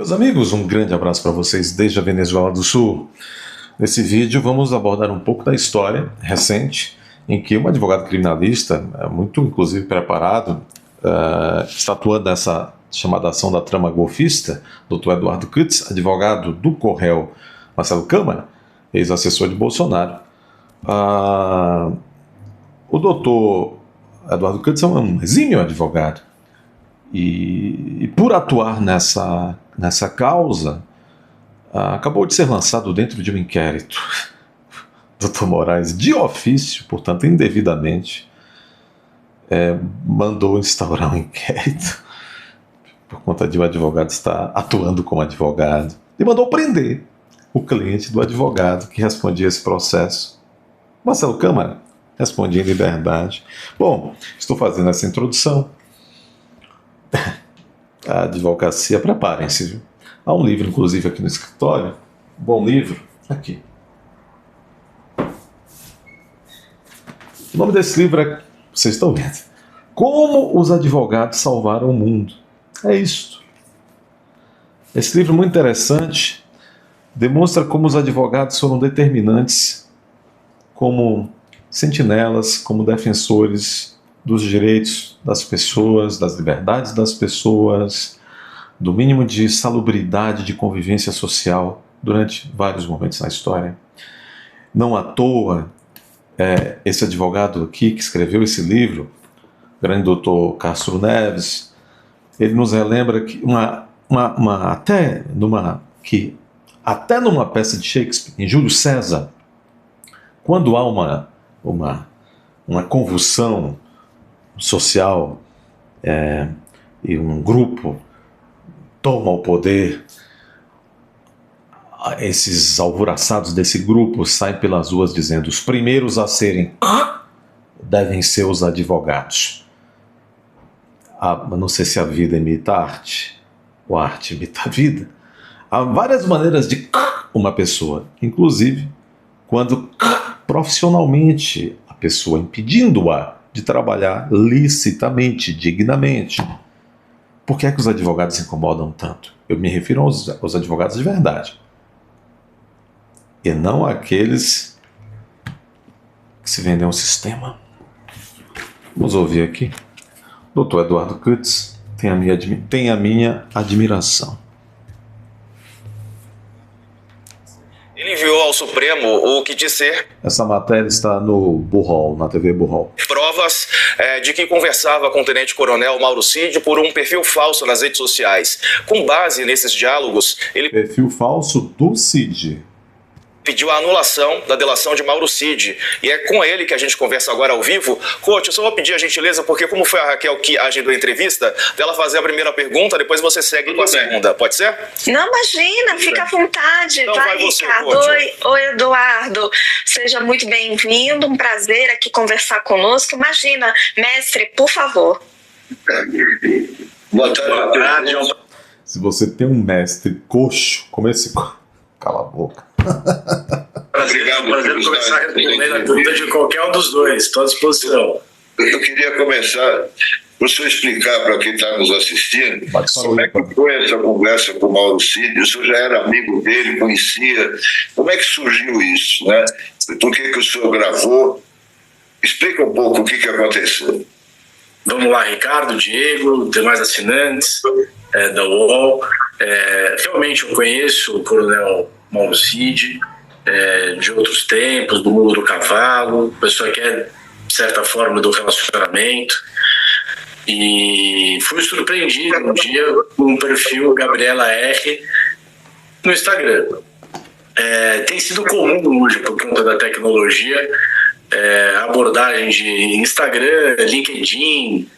Meus amigos, um grande abraço para vocês desde a Venezuela do Sul. Nesse vídeo vamos abordar um pouco da história recente em que um advogado criminalista, muito inclusive preparado, está atuando nessa chamada ação da trama golfista, Dr. Eduardo Cutts, advogado do Correio Marcelo Câmara, ex-assessor de Bolsonaro. O doutor Eduardo Cutts é um exímio advogado e por atuar nessa causa, acabou de ser lançado dentro de um inquérito. Dr. Moraes, de ofício, portanto indevidamente, mandou instaurar um inquérito por conta de um advogado estar atuando como advogado e mandou prender o cliente do advogado que respondia esse processo. Marcelo Câmara respondia em liberdade. Bom, estou fazendo essa introdução. A advocacia, preparem-se, viu? Há um livro, inclusive, aqui no escritório, bom livro, aqui. O nome desse livro é, vocês estão vendo, Como os Advogados Salvaram o Mundo. É isto. Esse livro, muito interessante, demonstra como os advogados foram determinantes como sentinelas, como defensores dos direitos das pessoas, das liberdades das pessoas, do mínimo de salubridade, de convivência social durante vários momentos na história. Não à toa, esse advogado aqui que escreveu esse livro, o grande doutor Castro Neves, ele nos relembra que até numa peça de Shakespeare, em Júlio César, quando há uma convulsão social e um grupo toma o poder, esses alvoroçados desse grupo saem pelas ruas dizendo: os primeiros a serem devem ser os advogados. Não sei se a vida imita a arte, ou a arte imita a vida. Há várias maneiras de uma pessoa, inclusive quando profissionalmente a pessoa impedindo-a de trabalhar licitamente, dignamente. Por que é que os advogados se incomodam tanto? Eu me refiro aos advogados de verdade. E não àqueles que se vendem ao sistema. Vamos ouvir aqui. Dr. Eduardo Cutts tem a minha admiração. Ele enviou ao Supremo o que dizer. Essa matéria está no Burrol, na TV Burrol. Provas de que conversava com o tenente-coronel Mauro Cid por um perfil falso nas redes sociais. Com base nesses diálogos, ele... Perfil falso do Cid. Pediu a anulação da delação de Mauro Cid. E é com ele que a gente conversa agora ao vivo. Coach, eu só vou pedir a gentileza, porque como foi a Raquel que agendou a entrevista, dela fazer a primeira pergunta, depois você segue com a segunda. Pode ser? Não, imagina, fica à vontade. Então vai você, Ricardo. Oi, Eduardo. Seja muito bem-vindo. Um prazer aqui conversar conosco. Imagina, mestre, por favor. Boa tarde. Se você tem um mestre coxo, como esse... Cala a boca. Prazer começar respondendo a pergunta de qualquer um dos dois. Estou à disposição. Eu queria começar por você explicar para quem está nos assistindo como é que foi essa conversa com o Mauro Cid. O senhor já era amigo dele, conhecia. Como é que surgiu isso, né? Por que o senhor gravou? Explica um pouco o que aconteceu. Vamos lá, Ricardo, Diego, demais assinantes da UOL. Realmente eu conheço o coronel Mauro Cid de outros tempos, do Mundo do Cavalo, pessoa que é, de certa forma, do relacionamento. E fui surpreendido um dia com um perfil Gabriela R no Instagram. Tem sido comum hoje, por conta da tecnologia, abordagem de Instagram, LinkedIn,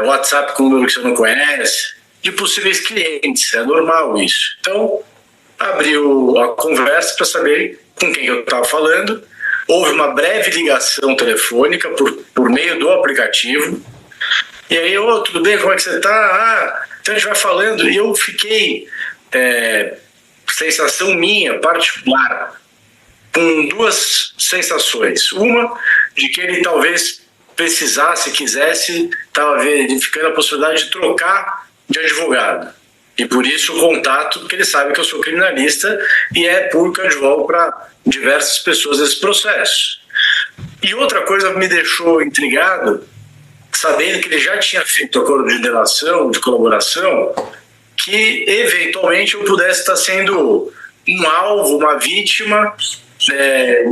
WhatsApp com um número que você não conhece, de possíveis clientes. É normal isso. Então, abriu a conversa para saber com quem eu estava falando. Houve uma breve ligação telefônica por meio do aplicativo. E aí, tudo bem? Como é que você está? Então a gente vai falando. E eu fiquei, sensação minha, particular, com duas sensações. Uma, de que ele talvez precisasse, quisesse, estava verificando a possibilidade de trocar de advogado. E por isso o contato, porque ele sabe que eu sou criminalista e é puro candivol para diversas pessoas nesse processo. E outra coisa que me deixou intrigado, sabendo que ele já tinha feito acordo de delação, de colaboração, que eventualmente eu pudesse estar sendo um alvo, uma vítima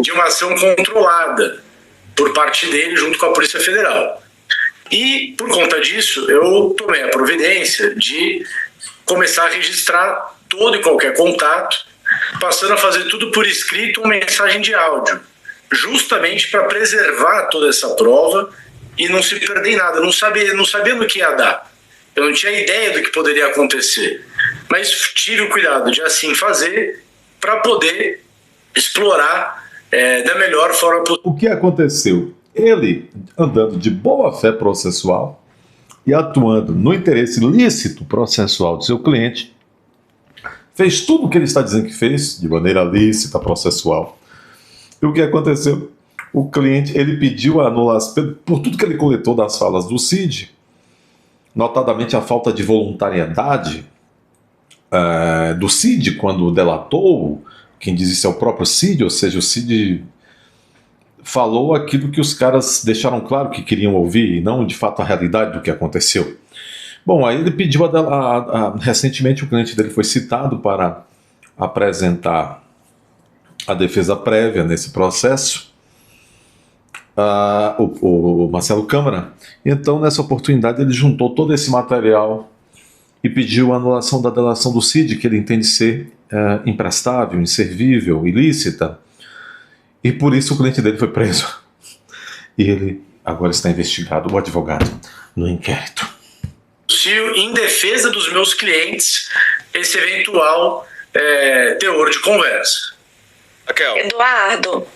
de uma ação controlada por parte dele junto com a Polícia Federal. E por conta disso eu tomei a providência de começar a registrar todo e qualquer contato, passando a fazer tudo por escrito ou mensagem de áudio, justamente para preservar toda essa prova e não se perder em nada. Não sabia no que ia dar. Eu não tinha ideia do que poderia acontecer. Mas tive o cuidado de assim fazer para poder explorar da melhor forma possível. O que aconteceu? Ele, andando de boa fé processual e atuando no interesse lícito processual do seu cliente, fez tudo o que ele está dizendo que fez, de maneira lícita processual. E o que aconteceu? O cliente, ele pediu a anulação, por tudo que ele coletou das falas do Cid, notadamente a falta de voluntariedade do Cid quando delatou, quem diz isso é o próprio Cid, ou seja, o Cid falou aquilo que os caras deixaram claro que queriam ouvir, e não de fato a realidade do que aconteceu. Bom, aí ele pediu recentemente o cliente dele foi citado para apresentar a defesa prévia nesse processo, o Marcelo Câmara. Então, nessa oportunidade, ele juntou todo esse material e pediu a anulação da delação do Cid, que ele entende ser imprestável, inservível, ilícita, e por isso o cliente dele foi preso. E ele agora está investigado, o advogado, no inquérito. Em defesa dos meus clientes, esse eventual teor de conversa. Raquel. Eduardo.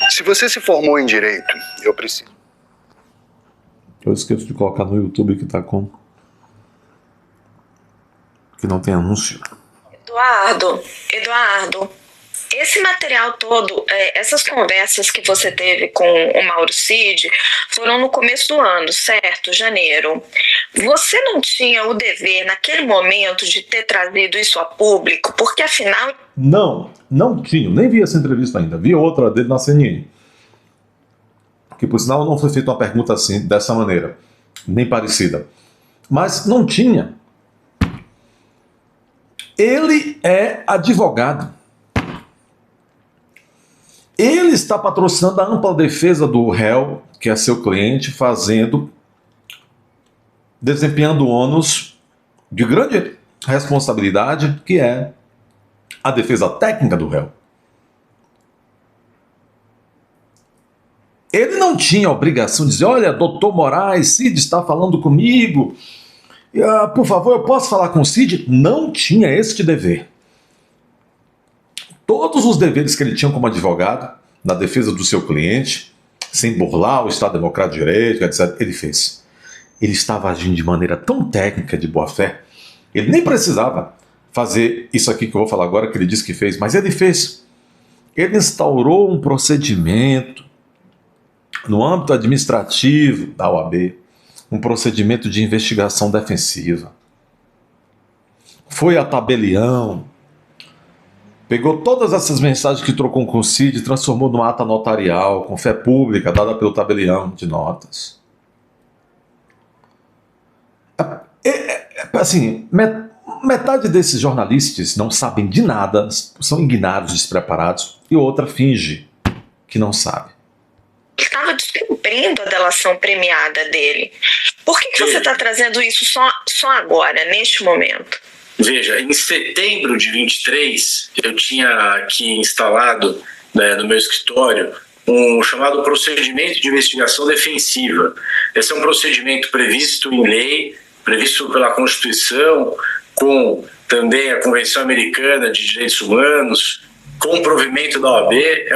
Se você se formou em Direito, eu preciso. Eu esqueço de colocar no YouTube que tá com... que não tem anúncio. Eduardo, esse material todo, essas conversas que você teve com o Mauro Cid foram no começo do ano, certo? Janeiro. Você não tinha o dever, naquele momento, de ter trazido isso a público? Porque, afinal... Não tinha. Nem vi essa entrevista ainda. Vi outra dele na CNN. Que, por sinal, não foi feita uma pergunta assim, dessa maneira. Nem parecida. Mas não tinha. Ele é advogado. Ele está patrocinando a ampla defesa do réu, que é seu cliente, desempenhando ônus de grande responsabilidade, que é a defesa técnica do réu. Ele não tinha a obrigação de dizer, olha, doutor Moraes, Cid está falando comigo, por favor, eu posso falar com o Cid? Não tinha este dever. Todos os deveres que ele tinha como advogado, na defesa do seu cliente, sem burlar o Estado Democrático de Direito, etc., ele fez. Ele estava agindo de maneira tão técnica, de boa fé, ele nem precisava fazer isso aqui que eu vou falar agora, que ele disse que fez, mas ele fez. Ele instaurou um procedimento no âmbito administrativo da OAB, um procedimento de investigação defensiva. Foi a tabelião, pegou todas essas mensagens que trocou com o Cid e transformou numa ata notarial, com fé pública, dada pelo tabelião de notas. Assim, metade desses jornalistas não sabem de nada, são ignorados, despreparados, e outra finge que não sabe. Ele estava descumprindo a delação premiada dele. Por que você está trazendo isso só agora, neste momento? Veja, em setembro de 23, eu tinha aqui instalado no meu escritório um chamado procedimento de investigação defensiva. Esse é um procedimento previsto em lei, previsto pela Constituição, com também a Convenção Americana de Direitos Humanos, com o provimento da OAB. É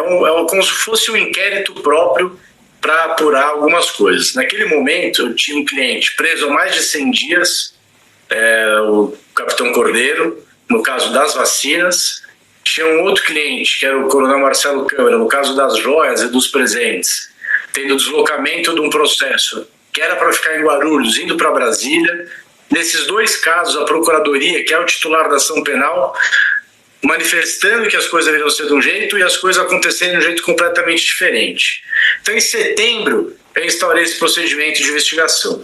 como se fosse um inquérito próprio para apurar algumas coisas. Naquele momento, eu tinha um cliente preso há mais de 100 dias, o Capitão Cordeiro, no caso das vacinas. Tinha um outro cliente, que era o Coronel Marcelo Câmara, no caso das joias e dos presentes, tendo deslocamento de um processo que era para ficar em Guarulhos, indo para Brasília, nesses dois casos, a Procuradoria, que é o titular da ação penal, manifestando que as coisas deveriam ser de um jeito e as coisas acontecendo de um jeito completamente diferente. Então, em setembro, eu instaurei esse procedimento de investigação.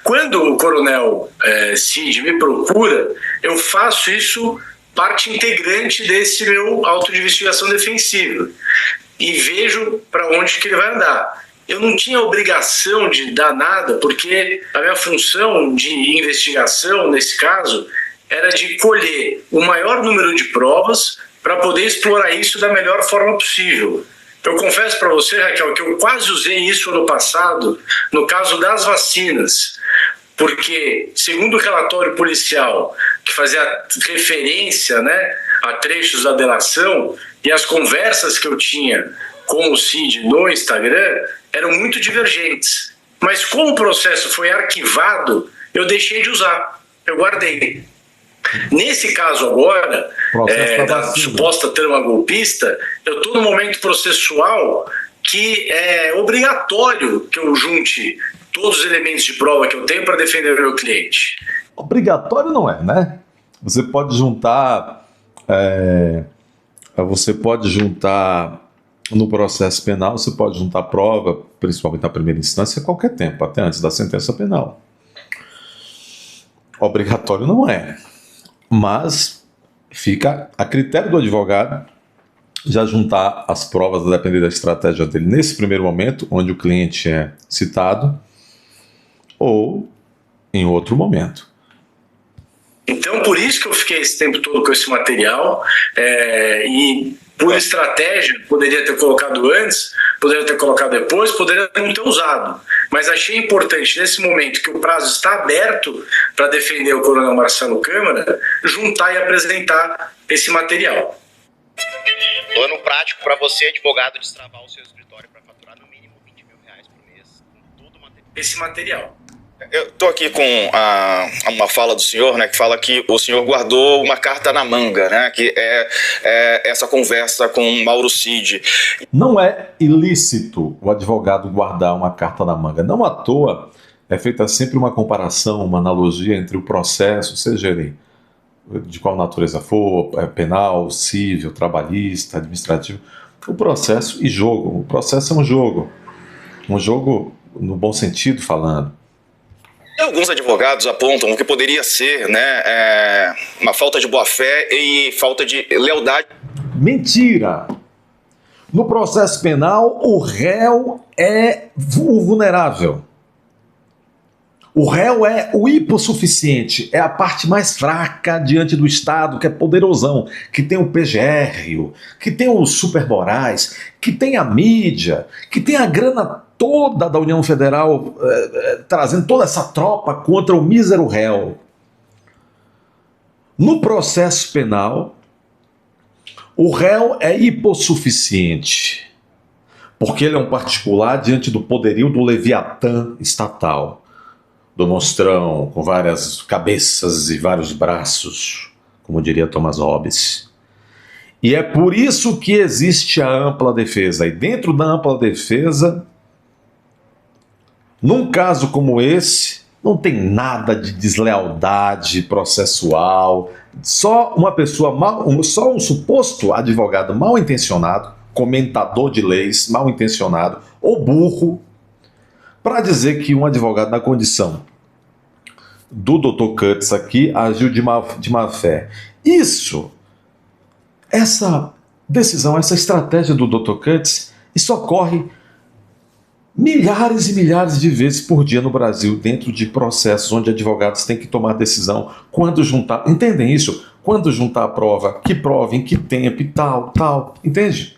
Quando o coronel Cid me procura, eu faço isso parte integrante desse meu auto de investigação defensiva e vejo para onde que ele vai andar. Eu não tinha obrigação de dar nada, porque a minha função de investigação, nesse caso, era de colher o maior número de provas para poder explorar isso da melhor forma possível. Eu confesso para você, Raquel, que eu quase usei isso ano passado no caso das vacinas, porque, segundo o relatório policial, que fazia referência, né, a trechos da delação, e as conversas que eu tinha com o Cid no Instagram eram muito divergentes. Mas como o processo foi arquivado, eu deixei de usar, eu guardei. Nesse caso agora, da suposta trama golpista, eu estou no momento processual que é obrigatório que eu junte todos os elementos de prova que eu tenho para defender o meu cliente. Obrigatório não é, né? Você pode juntar no processo penal, você pode juntar prova, principalmente na primeira instância, a qualquer tempo, até antes da sentença penal. Obrigatório não é, mas fica a critério do advogado já juntar as provas, a depender da estratégia dele nesse primeiro momento, onde o cliente é citado, ou em outro momento. Então, por isso que eu fiquei esse tempo todo com esse material, e por estratégia, poderia ter colocado antes, poderia ter colocado depois, poderia não ter usado. Mas achei importante, nesse momento que o prazo está aberto para defender o coronel Marcelo Câmara, juntar e apresentar esse material. Plano prático para você, advogado, destravar o seu escritório para faturar no mínimo R$20 mil por mês com todo o material. Esse material. Eu estou aqui com uma fala do senhor, né, que fala que o senhor guardou uma carta na manga, né, que é essa conversa com Mauro Cid. Não é ilícito o advogado guardar uma carta na manga. Não à toa é feita sempre uma comparação, uma analogia entre o processo, seja ele de qual natureza for, penal, civil, trabalhista, administrativo, o processo e jogo. O processo é um jogo no bom sentido falando. Alguns advogados apontam o que poderia ser, né, uma falta de boa-fé e falta de lealdade. Mentira! No processo penal, o réu é o vulnerável. O réu é o hipossuficiente, é a parte mais fraca diante do Estado, que é poderosão, que tem o PGR, que tem os supermorais, que tem a mídia, que tem a grana toda da União Federal trazendo toda essa tropa contra o mísero réu. No processo penal, o réu é hipossuficiente, porque ele é um particular diante do poderio do Leviatã estatal, do monstrão com várias cabeças e vários braços, como diria Thomas Hobbes. E é por isso que existe a ampla defesa. E dentro da ampla defesa, num caso como esse, não tem nada de deslealdade processual, só uma pessoa só um suposto advogado mal intencionado, comentador de leis mal intencionado ou burro, para dizer que um advogado na condição do Dr. Cutts aqui agiu de má fé. Essa decisão, essa estratégia do Dr. Cutts, isso ocorre milhares e milhares de vezes por dia no Brasil, dentro de processos onde advogados têm que tomar decisão quando juntar, entendem isso? Quando juntar a prova, que prova, em que tempo e tal, entende?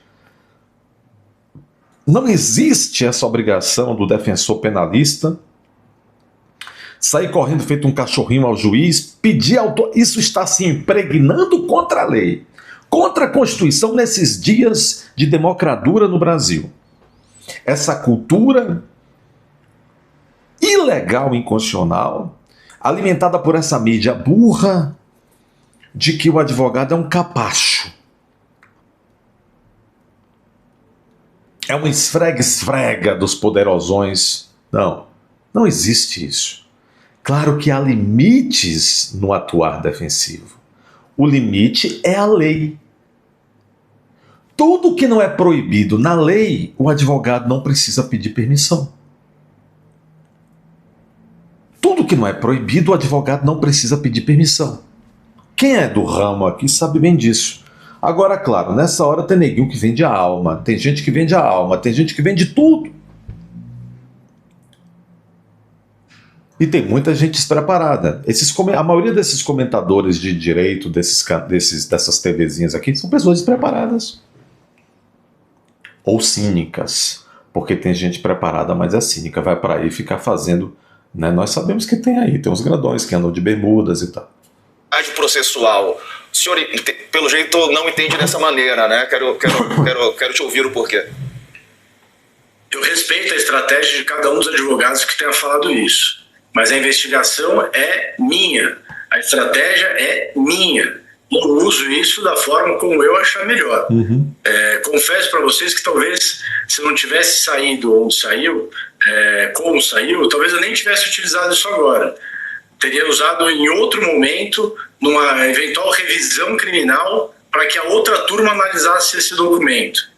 Não existe essa obrigação do defensor penalista sair correndo feito um cachorrinho ao juiz, pedir isso está se impregnando contra a lei, contra a Constituição nesses dias de democratura no Brasil. Essa cultura ilegal, inconstitucional, alimentada por essa mídia burra de que o advogado é um capacho. É uma esfrega-esfrega dos poderosões. Não existe isso. Claro que há limites no atuar defensivo. O limite é a lei. Tudo que não é proibido na lei, o advogado não precisa pedir permissão. Tudo que não é proibido, o advogado não precisa pedir permissão. Quem é do ramo aqui sabe bem disso. Agora, claro, nessa hora tem neguinho que vende a alma, tem gente que vende a alma, tem gente que vende tudo. E tem muita gente despreparada. A maioria desses comentadores de direito, dessas TVzinhas aqui, são pessoas despreparadas. Ou cínicas. Porque tem gente preparada, mas é cínica. Vai para aí ficar fazendo... Né? Nós sabemos que tem aí. Tem uns grandões que andam de bermudas e tal. Processual. O senhor, pelo jeito, não entende dessa maneira, né? Quero te ouvir o porquê. Eu respeito a estratégia de cada um dos advogados que tenha falado isso. Mas a investigação é minha. A estratégia é minha. Eu uso isso da forma como eu achar melhor. Confesso para vocês que talvez, se não tivesse saído onde saiu, como saiu, talvez eu nem tivesse utilizado isso agora. Teria usado em outro momento, numa eventual revisão criminal, para que a outra turma analisasse esse documento.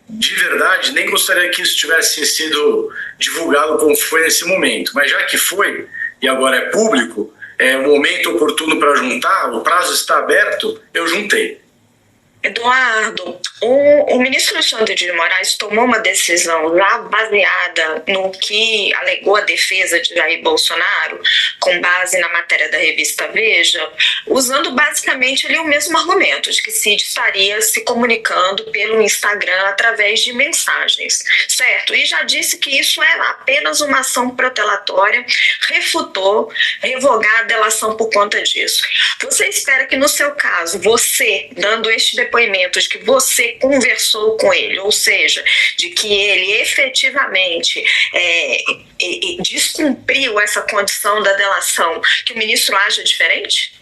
De verdade, nem gostaria que isso tivesse sido divulgado como foi nesse momento. Mas já que foi, e agora é público, é o momento oportuno para juntar, o prazo está aberto, eu juntei. Eduardo, o ministro Alexandre de Moraes tomou uma decisão já baseada no que alegou a defesa de Jair Bolsonaro, com base na matéria da revista Veja, usando basicamente ali o mesmo argumento, de que Cid estaria se comunicando pelo Instagram através de mensagens, certo? E já disse que isso é apenas uma ação protelatória, refutou revogar a delação por conta disso. Você espera que no seu caso, você, dando este depoimento de que você conversou com ele, ou seja, de que ele efetivamente descumpriu essa condição da delação, que o ministro aja diferente?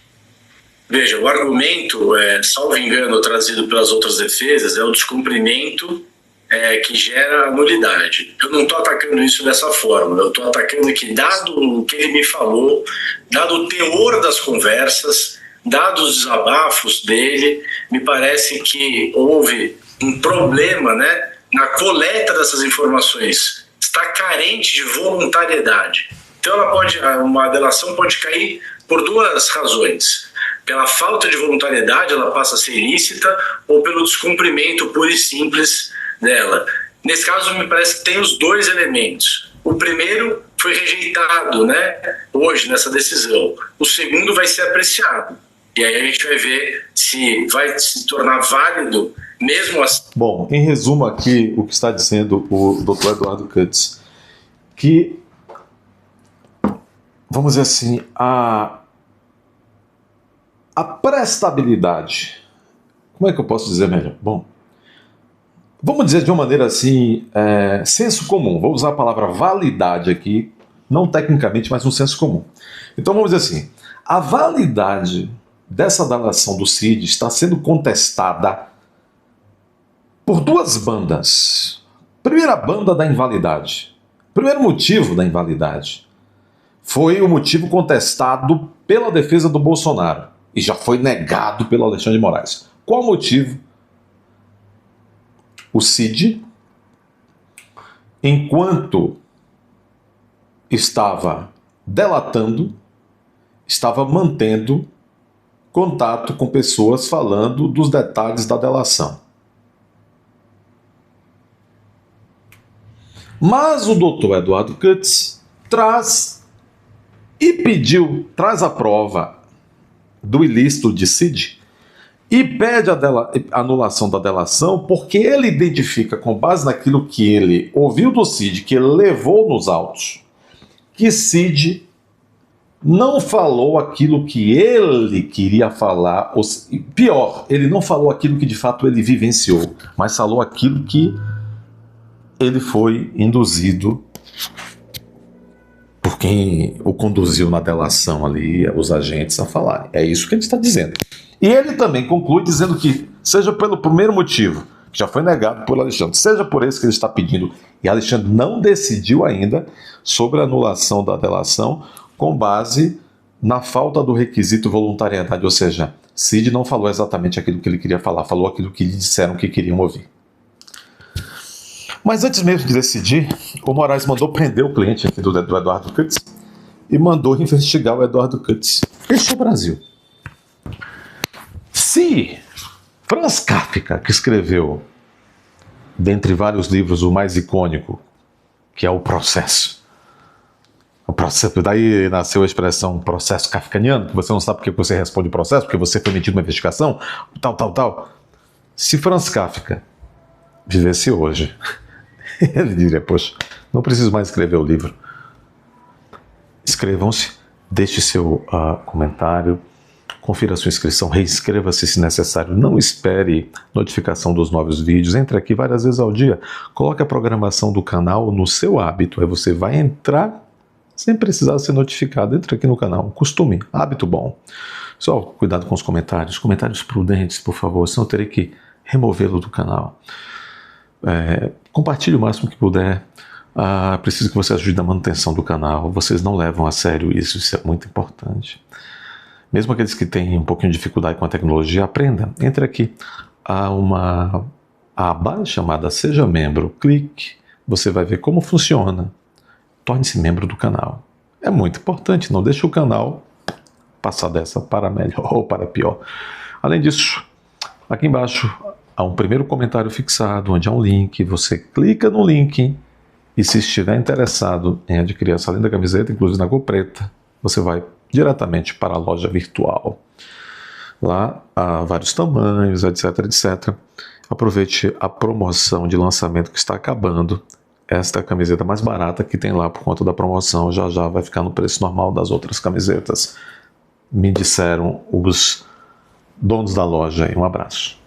Veja, o argumento, salvo engano, trazido pelas outras defesas, é o descumprimento que gera nulidade. Eu não estou atacando isso dessa forma, eu estou atacando que, dado o que ele me falou, dado o teor das conversas, dados os desabafos dele, me parece que houve um problema, né, na coleta dessas informações. Está carente de voluntariedade. Então uma delação pode cair por duas razões. Pela falta de voluntariedade, ela passa a ser ilícita, ou pelo descumprimento puro e simples dela. Nesse caso, me parece que tem os dois elementos. O primeiro foi rejeitado, né, hoje, nessa decisão. O segundo vai ser apreciado. E aí a gente vai ver se vai se tornar válido mesmo assim. Bom, em resumo aqui, o que está dizendo o Dr. Eduardo Cutts, que, vamos dizer assim, a prestabilidade, como é que eu posso dizer melhor? Bom, vamos dizer de uma maneira assim, senso comum, vou usar a palavra validade aqui, não tecnicamente, mas no senso comum. Então vamos dizer assim, a validade dessa delação do Cid está sendo contestada por duas bandas. Primeira banda da invalidade. Primeiro motivo da invalidade foi o motivo contestado pela defesa do Bolsonaro e já foi negado pelo Alexandre de Moraes. Qual o motivo? O Cid, enquanto estava delatando, estava mantendo contato com pessoas falando dos detalhes da delação. Mas o doutor Eduardo Cutts traz a prova do ilícito de Cid e pede a anulação da delação porque ele identifica, com base naquilo que ele ouviu do Cid, que ele levou nos autos, que Cid não falou aquilo que ele queria falar, ou pior, ele não falou aquilo que de fato ele vivenciou, mas falou aquilo que ele foi induzido por quem o conduziu na delação ali, os agentes a falar. É isso que ele está dizendo. E ele também conclui dizendo que, seja pelo primeiro motivo, que já foi negado por Alexandre, seja por esse que ele está pedindo, e Alexandre não decidiu ainda sobre a anulação da delação, com base na falta do requisito voluntariedade, ou seja, Cid não falou exatamente aquilo que ele queria falar, falou aquilo que lhe disseram que queriam ouvir. Mas antes mesmo de decidir, o Moraes mandou prender o cliente aqui do Eduardo Cutts e mandou investigar o Eduardo Cutts. Este é o Brasil. Se Franz Kafka, que escreveu, dentre vários livros, o mais icônico, que é o Processo, daí nasceu a expressão processo kafkaniano, que você não sabe porque você responde o processo, porque você foi metido numa investigação, tal. Se Franz Kafka vivesse hoje, ele diria, poxa, não preciso mais escrever o livro. Inscrevam-se, deixe seu comentário, confira a sua inscrição, reinscreva-se se necessário, não espere notificação dos novos vídeos, entre aqui várias vezes ao dia, coloque a programação do canal no seu hábito, aí você vai entrar sem precisar ser notificado, entre aqui no canal, um costume, hábito bom. Só cuidado com os comentários prudentes, por favor, senão eu terei que removê-lo do canal. Compartilhe o máximo que puder. Preciso que você ajude na manutenção do canal. Vocês não levam a sério isso é muito importante. Mesmo aqueles que têm um pouquinho de dificuldade com a tecnologia, aprenda. Entre aqui. Há uma aba chamada Seja Membro. Clique. Você vai ver como funciona. Torne-se membro do canal. É muito importante. Não deixe o canal passar dessa para melhor ou para pior. Além disso, aqui embaixo há um primeiro comentário fixado, onde há um link. Você clica no link e, se estiver interessado em adquirir essa linda camiseta, inclusive na cor preta, você vai diretamente para a loja virtual. Lá há vários tamanhos, etc. Aproveite a promoção de lançamento que está acabando. Esta é a camiseta mais barata que tem lá por conta da promoção. Já vai ficar no preço normal das outras camisetas. Me disseram os donos da loja. Um abraço.